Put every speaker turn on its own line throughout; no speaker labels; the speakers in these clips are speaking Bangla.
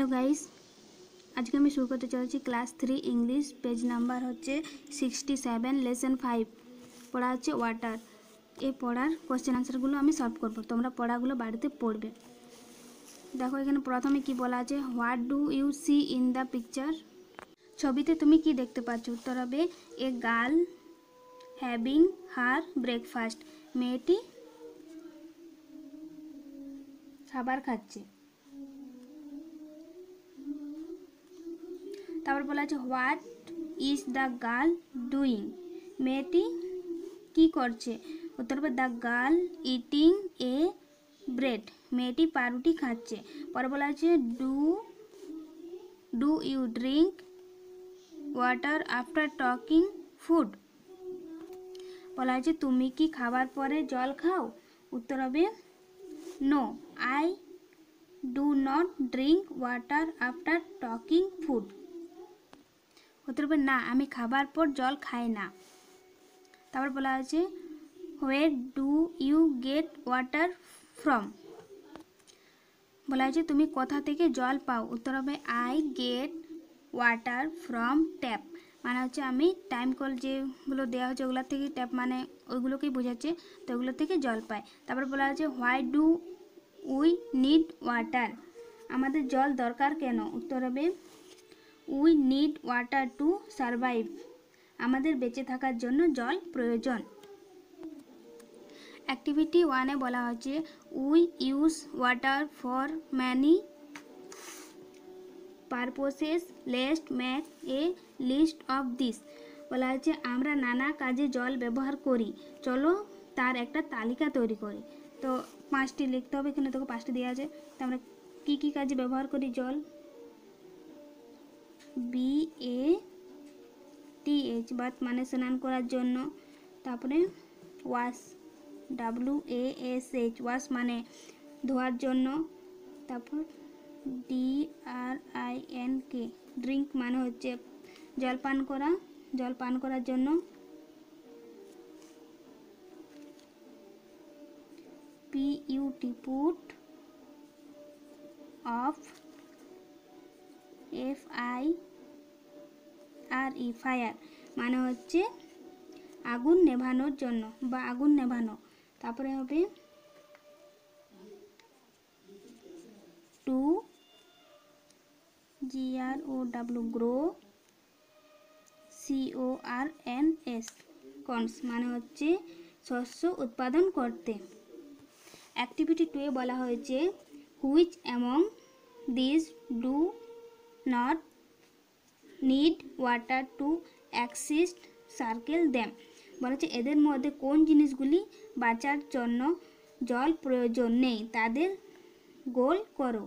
हेलो गाइस, आज के मैं शुरू करते चलছি क्लास 3 इंग्लिश पेज नम्बर হচ্ছে 67 लेसन 5 পড়া হচ্ছে ওয়াটার। এই পড়ার কোশ্চেন আনসারগুলো আমি সলভ করব, তোমরা পড়াগুলো বাড়িতে পড়বে। দেখো এখানে প্রথমে কি বলা আছে, what do you see in the picture. ছবিতে তুমি কি দেখতে পাচ্ছ? উত্তর হবে a girl having her breakfast. মেয়েটি খাবার খাচ্ছে। তারপর বলা আছে what is the girl doing. মেয়েটি কি করছে? উত্তর হবে the girl eating a bread. মেয়েটি পাউরুটি খাচ্ছে। পরে বলা আছে do you drink water after talking food. বলা আছে তুমি কি খাবার পরে জল খাও? উত্তর হবে no I do not drink water after talking food. উত্তর হবে না, আমি খাবার পর জল খাই না। তারপর বলা আছে where do you get water from. বলা আছে তুমি কোথা থেকে জল পাও? উত্তর হবে I get water from tap. মানে হচ্ছে আমি টাইম কল যেগুলো দেওয়া হচ্ছে ওগুলোর থেকে, ট্যাপ মানে ওইগুলোকেই বোঝাচ্ছে, তো ওগুলো থেকে জল পাই। তারপর বলা আছে why do we need water. আমাদের জল দরকার কেন? উত্তর হবে we need water to survive. আমাদের বেঁচে থাকার জন্য জল প্রয়োজন। অ্যাক্টিভিটি 1-এ বলা হচ্ছে we use water for many purposes let's make a list of this. বলা হচ্ছে আমরা নানা কাজে জল ব্যবহার করি, চলো তার একটা তালিকা তৈরি করি। তো 5টি লিখতে হবে, এখানে তোকে 5টি দেওয়া আছে। তো আমরা কী কী কাজে ব্যবহার করি জল? BATH বাথ মানে স্নান করার জন্য। তারপরে ওয়াশ WASH ওয়াশ মানে ধোয়ার জন্য। তারপর DRINK ড্রিঙ্ক মানে হচ্ছে জল পান করার জন্য। PUT put off FIRE fire মানে হচ্ছে আগুন নেভানোর জন্য বা আগুন নেভানো। তারপরে হবে GROW গ্রো CORNS কর্নস মানে হচ্ছে শস্য উৎপাদন করতে। অ্যাক্টিভিটি 2-এ বলা হয়েছে which among this do not need water to exist circle them. বলা হচ্ছে এদের মধ্যে কোন জিনিসগুলি বাঁচার জন্য জল প্রয়োজন নেই তাদের গোল করো।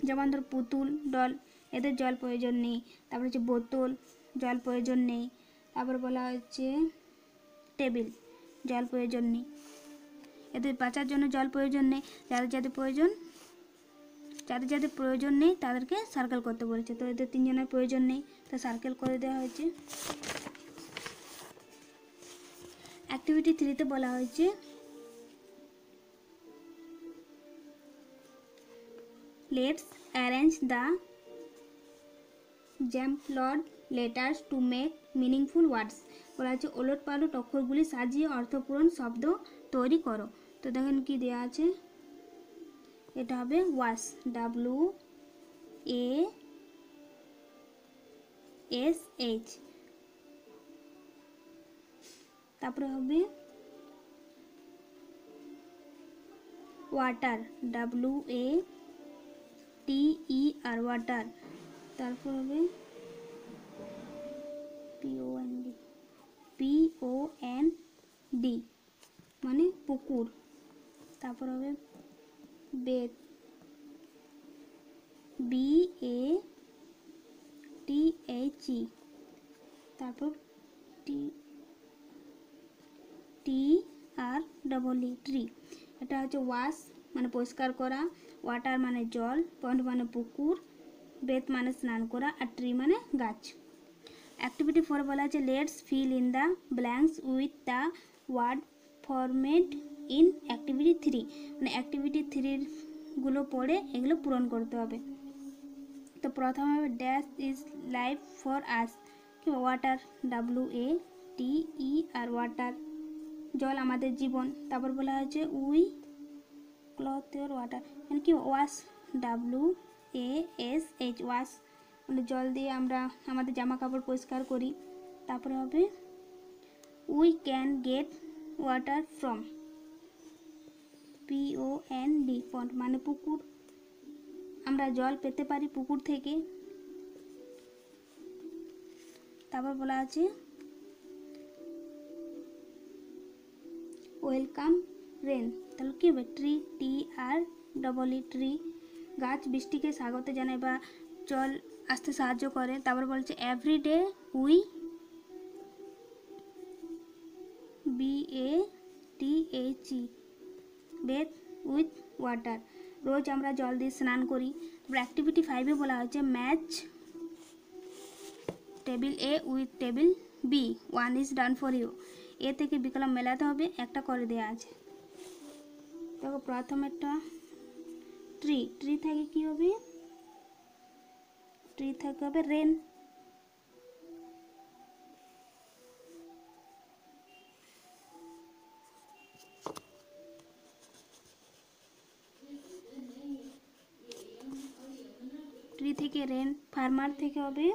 যেমন ধর পুতুল ডল, এদের জল প্রয়োজন নেই। তারপর হচ্ছে বোতল, জল প্রয়োজন নেই। তারপর বলা হচ্ছে টেবিল, জল প্রয়োজন নেই। এদের বাঁচার জন্য জল প্রয়োজন নেই। যাদের যাদের প্রয়োজন নেই তাদেরকে সার্কেল করতে বলেছে। তো এদের 3 জনের প্রয়োজন নেই, তো সার্কেল করে দেওয়া হয়েছে। অ্যাক্টিভিটি 3-তে বলা হয়েছে let's arrange the jumbled letters to make meaningful words. বলা হচ্ছে ওলট পালট অক্ষরগুলি সাজিয়ে অর্থপূর্ণ শব্দ তৈরি করো। তো দেখেন কি দেওয়া আছে, এটা হবে ওয়াশ WASH। তারপরে হবে ওয়াটার WATER ওয়াটার। তারপর হবে POND মানে পুকুর। তারপর হবে বেথ BATHE। তারপর TREE ট্রি। এটা হচ্ছে ওয়াশ মানে পরিষ্কার করা, ওয়াটার মানে জল, পন্ড মানে পুকুর, বেথ মানে স্নান করা, আর ট্রি মানে গাছ। অ্যাক্টিভিটি 4 বলা আছে let's fill in the blanks with the word format in activity 3। মানে অ্যাক্টিভিটি 3 গুলো পড়ে এগুলো পূরণ করতে হবে। তো প্রথমে হবে dash is life for us, কি ওয়াটার, WATER, ওয়াটার, জল আমাদের জীবন। তারপর বলা হয়েছে উই ক্লথ ইওর ওয়াটার, মানে কি ওয়াশ, WASH, ওয়াশ, মানে জল দিয়ে আমরা আমাদের জামা কাপড় পরিষ্কার করি। তারপরে হবে we can get water from, POND, পন্ড, মানে পুকুর, আমরা জল পেতে পারি পুকুর থেকে। তারপর বলা আছে ওয়েলকাম রেন, তাহলে কী হবে TREE, ট্রি, গাছ বৃষ্টিকে স্বাগত জানায় বা জল আসতে সাহায্য করে। তারপর বলছে everyday we BATHE, bathe with water, রোজ আমরা জল দিয়ে স্নান করি। তারপর অ্যাক্টিভিটি 5-এ বলা হয়েছে match table A with table B, 1 is done for you, এ থেকে বিকল্প মেলাতে হবে, একটা করে দেওয়া আছে। দেখো প্রথমেরটা ট্রি, ট্রি থেকে কি হবে, ট্রি থেকে হবে রেন। ট্রি থেকে রেন। ফার্মার থেকে হবে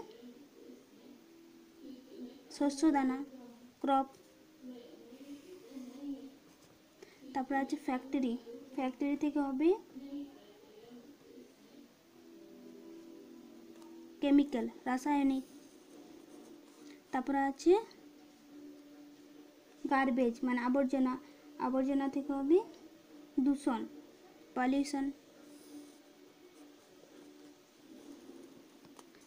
শস্য দানা, ক্রপ। তারপর আছে ফ্যাক্টরি, ফ্যাক্টরি থেকে হবে কেমিক্যাল, রাসায়নিক। তারপর আছে গার্বেজ, মানে আবর্জনা, আবর্জনা থেকে হবে দূষণ, পলিউশন।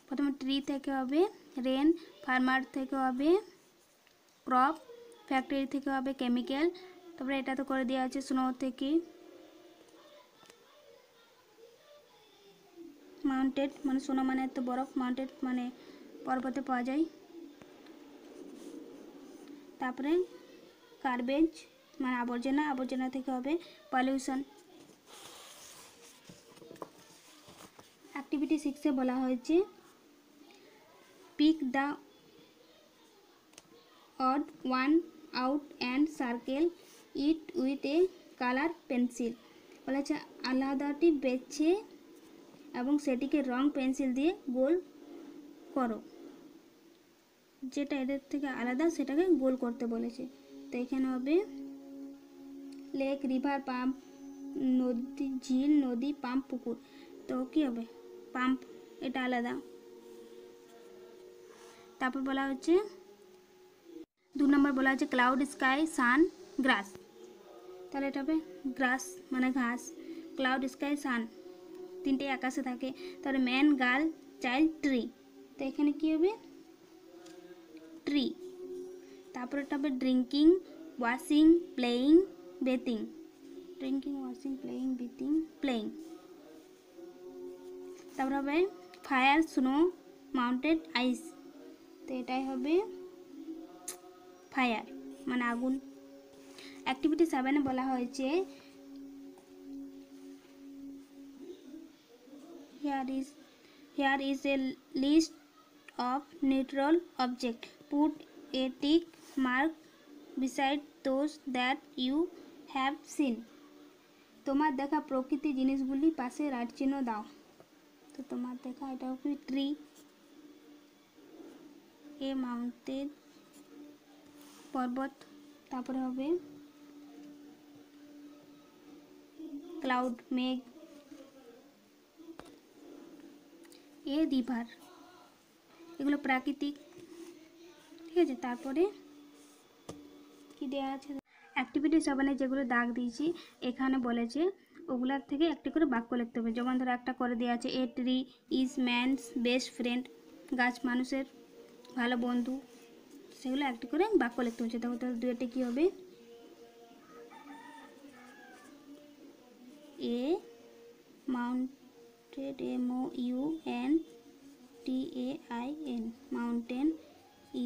প্রথমে ট্রি থেকে হবে রেন, ফার্মার থেকে হবে ক্রপ, ফ্যাক্টরি থেকে হবে কেমিক্যাল। তারপরে এটা তো করে দেওয়া আছে স্নো থেকে মাউন্টেড, মানে স্নো মানে তো বরফ, মাউন্টেড মানে পর্বতে পাওয়া যায়। তারপরে গার্বেজ মানে আবর্জনা, আবর্জনা থেকে হবে পলিউশন। অ্যাক্টিভিটি 6-এ বলা হয়েছে pick the odd one out and circle it with a color pencil, বলা হচ্ছে আলাদাটি বেছে এবং সেটিকে রং পেন্সিল দিয়ে গোল করো, যেটা এদের থেকে আলাদা সেটাকে গোল করতে বলেছে। তো এখানে হবে লেক, রিভার, পাম্প, নদী, ঝিল, নদী, পাম্প, পুকুর। তো কী হবে পাম্প, এটা আলাদা। তারপর বলা হচ্ছে 2 নম্বর বলা হচ্ছে ক্লাউড, স্কাই, সান, গ্রাস, তাহলে এটা হবে গ্রাস মানে ঘাস, ক্লাউড, স্কাই, সান, তিনটে আকাশে থাকে। তাহলে ম্যান, গার্ল, চাইল্ড, ট্রি, তো এখানে কী হবে ট্রি। তারপর এটা হবে drinking, washing, playing, বেথিং, drinking, washing, playing, বেথিং, playing. তারপর হবে ফায়ার, স্নো, মাউন্টেন, আইস, তো এটাই হবে ফায়ার মানে আগুন। অ্যাক্টিভিটি 7-এ বলা হয়েছে here is a list of neutral objects, put a tick mark beside those that you have seen, তোমার দেখা প্রকৃতি জিনিসগুলি পাশে রাইট চিহ্ন দাও। তো তোমার দেখা এটা হবে ট্রি, এ মাউন্টেন পর্বত, তারপরে হবে ক্লাউড মেঘ, এ রিভার, এগুলো প্রাকৃতিক, ঠিক আছে। তারপরে কি দেওয়া আছে অ্যাক্টিভিটি 7-এ যেগুলো দাগ দিয়েছি এখানে বলেছে ওগুলার থেকে একটি করে বাক্য লিখতে হবে। যেমন ধরো একটা করে দেওয়া আছে a tree is man's best friend, গাছ মানুষের ভালো বন্ধু, সেগুলো একটি করে বাক্য লিখতে হচ্ছে। তখন তো দুইটি কী হবে a mountain, MOUNTAIN, mountain,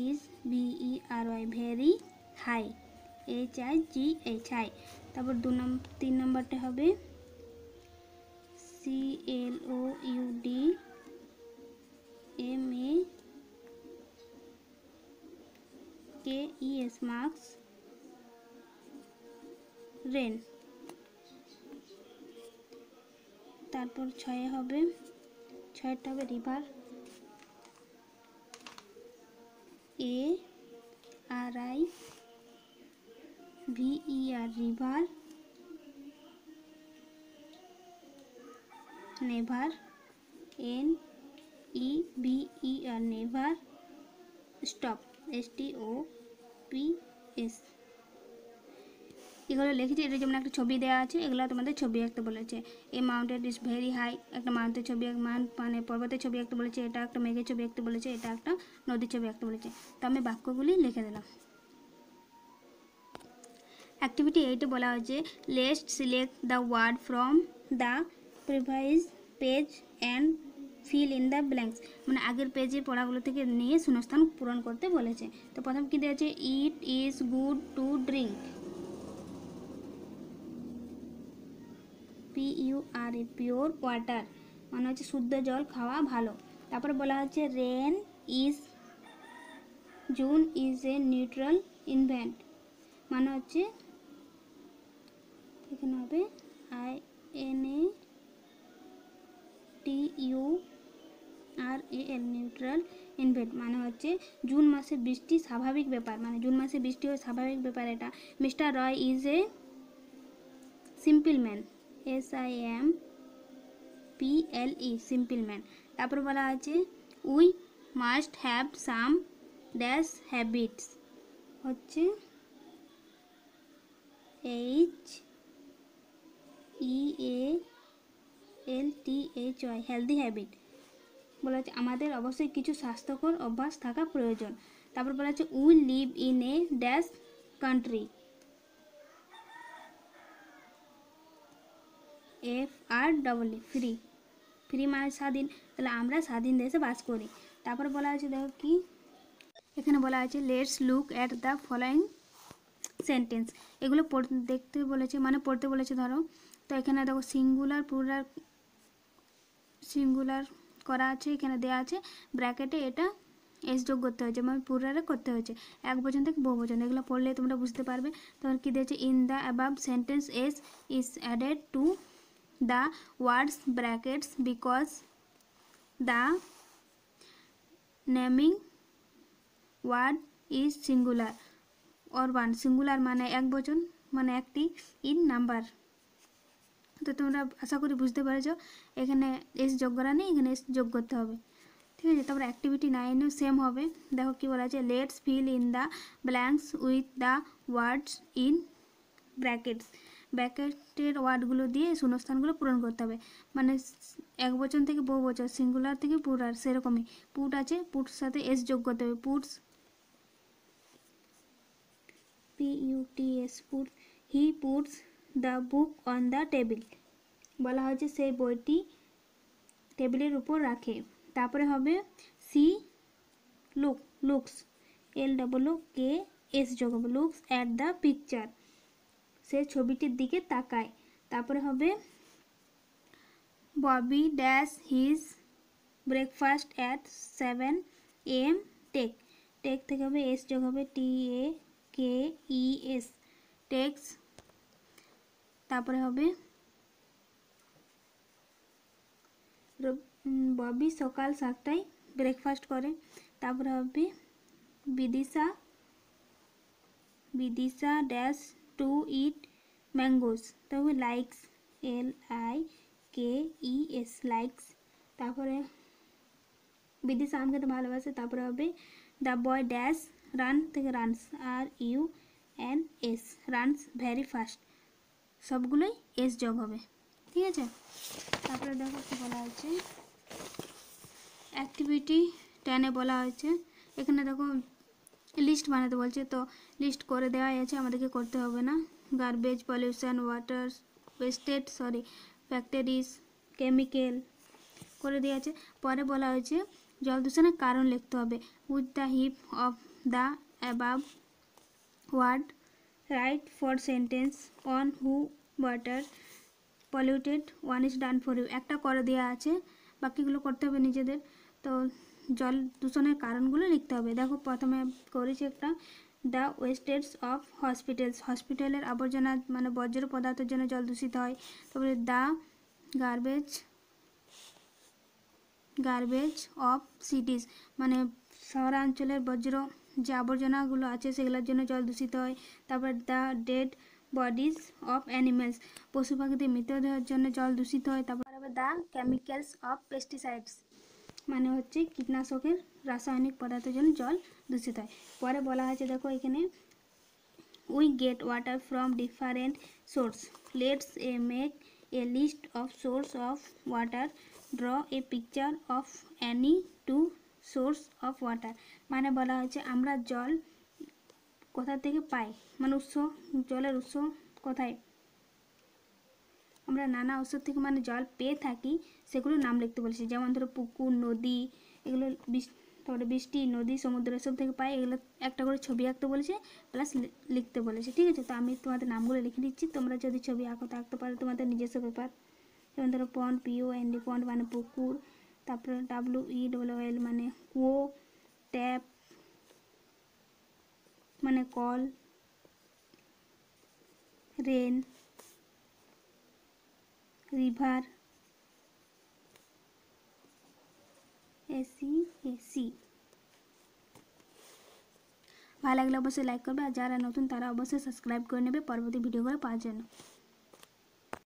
is VERY, very, high, HIGH, high. তারপর 3 নম্বরটা হবে CLOUD, এস মার্কস রেন। তারপর 6 হবে, 6টা হবে river, a R I V E R river, never N E V E R never, stop S T O P S. এগুলো লিখেছি, এটা যেমন একটা ছবি দেওয়া আছে, এগুলো তোমাদের ছবি আঁকতে বলেছে। A mountain is very high, একটা মাউন্টের ছবি মানে পর্বতের ছবি আঁকতে বলেছে, এটা একটা মেঘের ছবি আঁকতে বলেছে, এটা একটা নদীর ছবি আঁকতে বলেছে। তো আমি বাক্যগুলি লিখে দিলাম। অ্যাক্টিভিটি 8-এ বলা হয়েছে let's select the word from the previous page and fill in the blanks, মানে আগের পেজের পড়াগুলো থেকে নিয়ে শূন্যস্থান পূরণ করতে বলেছে। তো প্রথম কী দেওয়া আছে, it is good to drink, PURE pure water, মানে হচ্ছে শুদ্ধ জল খাওয়া ভালো। তারপরে বলা হচ্ছে rain is June is a neutral invent, মানে হচ্ছে এখানে হবে INATURAL নিউট্রাল ইনভেন্ট, মানে হচ্ছে জুন মাসে বৃষ্টি স্বাভাবিক ব্যাপার, মানে জুন মাসে বৃষ্টি হয় স্বাভাবিক ব্যাপার এটা। Mister Roy is a simple man, SIMPLE simple man. তারপর বলা আছে we must have some dash habits, হচ্ছে HEALTHY হেলদি হ্যাবিট, বলা হচ্ছে আমাদের অবশ্যই কিছু স্বাস্থ্যকর অভ্যাস থাকা প্রয়োজন। তারপর বলা হচ্ছে we live in a dash country, FREE free, free মানে স্বাধীন, তাহলে আমরা স্বাধীন দেশে বাস করি। তারপর বলা আছে দেখো কি, এখানে বলা আছে let's look at the following sentence, এগুলো দেখতে বলেছে, মানে পড়তে বলেছে ধরো। তো এখানে দেখো সিঙ্গুলার প্লুরাল সিঙ্গুলার করা আছে, এখানে দেওয়া আছে ব্র্যাকেটে, এটা এস যোগ করতে হয়েছে, মানে প্লুরালে করতে হয়েছে, এক বচন থেকে বহু বচন, এগুলো পড়লে তোমরা বুঝতে পারবে। তখন কী দিয়েছে, in the above sentence S is added to the words brackets because the naming word is singular or one, singular মানে এক বচন, মানে একটি, ইন নাম্বার। তো তোমরা আশা করি বুঝতে পেরেছো, এখানে এস যোগ করা নেই, এখানে এস যোগ করতে হবে, ঠিক আছে। তারপর অ্যাক্টিভিটি 9-এও সেম হবে। দেখো কী বলা আছে, let's fill in the blanks with the words in brackets, ব্র্যাকেটের ওয়ার্ডগুলো দিয়ে শূন্যস্থানগুলো পূরণ করতে হবে, মানে এক বচন থেকে বহু বচন, সিঙ্গুলার থেকে প্লুরাল, সেরকমই। পুট আছে, পুটস সাথে এস যোগ করতে হবে, puts PUTS put, he puts the book on the table, বলা হয়েছে সেই বইটি টেবিলের উপর রাখে। তারপরে হবে সি লুকস, LOOKS যোগ হবে, লুকস অ্যাট দ্য পিকচার, সে ছবিটির দিকে তাকায়। তারপরে হবে Bobby dash his breakfast at 7 AM, take থেকে হবে এস যোগ হবে, TAKES টেক্স। তারপরে হবে ববি সকাল 7টায় ব্রেকফাস্ট করে। তারপরে হবে বিদিশা ড্যাশ টু ইট ম্যাঙ্গোস, তবে লাইকস, LIKES লাইকস। তারপরে বিদিশা আম খেতে ভালোবাসে। তারপরে হবে দ্য বয় ড্যাশ রান থেকে runs, RUNS runs very fast, সবগুলোই এস যোগ হবে, ঠিক আছে। তারপরে দেখো কি বলা হয়েছে, অ্যাক্টিভিটি 10-এ বলা হয়েছে, এখানে দেখো লিস্ট বানাতে বলছে, তো লিস্ট করে দেওয়াই আছে, আমাদেরকে করতে হবে না। Garbage, pollution, water wasted, factories, chemical করে দেওয়া আছে। পরে বলা হয়েছে জল দূষণের কারণ লিখতে হবে, with the help of the above word write four sentence on who water polluted, one is done for you, একটা করে দেওয়া আছে, বাকিগুলো করতে হবে নিজেদের। তো জল দূষণের কারণগুলো লিখতে হবে। দেখো প্রথমে করেছি একটা, দ্য ওয়েস্টেজ অফ হসপিটালস, হসপিটালের আবর্জনা মানে বর্জ্য পদার্থের জন্য জল দূষিত হয়। তারপরে দ্য গার্বেজ অফ সিটিজ, মানে শহরাঞ্চলের বজ্র যে আবর্জনাগুলো আছে সেগুলোর জন্য জল দূষিত হয়। তারপর the dead bodies of animals, পশু পাখিদের মৃতদেহের জন্য জল দূষিত হয়। তারপর দ্য কেমিক্যালস অফ পেস্টিসাইডস, মানে হচ্ছে কীটনাশকের রাসায়নিক পদার্থের জন্য জল দূষিত হয়। পরে বলা হয়েছে দেখো এখানে, we get water from different source, let's make a list of source of water, draw a picture of any two source of water, মানে বলা হয়েছে আমরা জল কোথা থেকে পাই, মানে উৎস, জলের উৎস কোথায়, আমরা নানা উৎস থেকে মানে জল পেয়ে থাকি, সেগুলোর নাম লিখতে বলেছি। যেমন ধরো পুকুর, নদী, এগুলো তারপরে বৃষ্টি, নদী, সমুদ্র এসব থেকে পাই। এগুলো একটা করে ছবি আঁকতে বলেছে, প্লাস লিখতে বলেছে। ঠিক আছে, তো আমি তোমাদের নামগুলো লিখে দিচ্ছি, তোমরা যদি ছবি আঁকো তো আঁকতে পারো, তোমাদের নিজস্ব ব্যাপার। যেমন ধরো পন্ড, POND, পন্ড মানে পুকুর, তারপরে WELL মানে কুয়ো, ট্যাপ মানে কল, রেন, রিভার, এসি। ভালো লাগলে অবশ্যই লাইক করবে, আর যারা নতুন তারা অবশ্যই সাবস্ক্রাইব করে নেবে পরবর্তী ভিডিওগুলো পাওয়ার জন্য।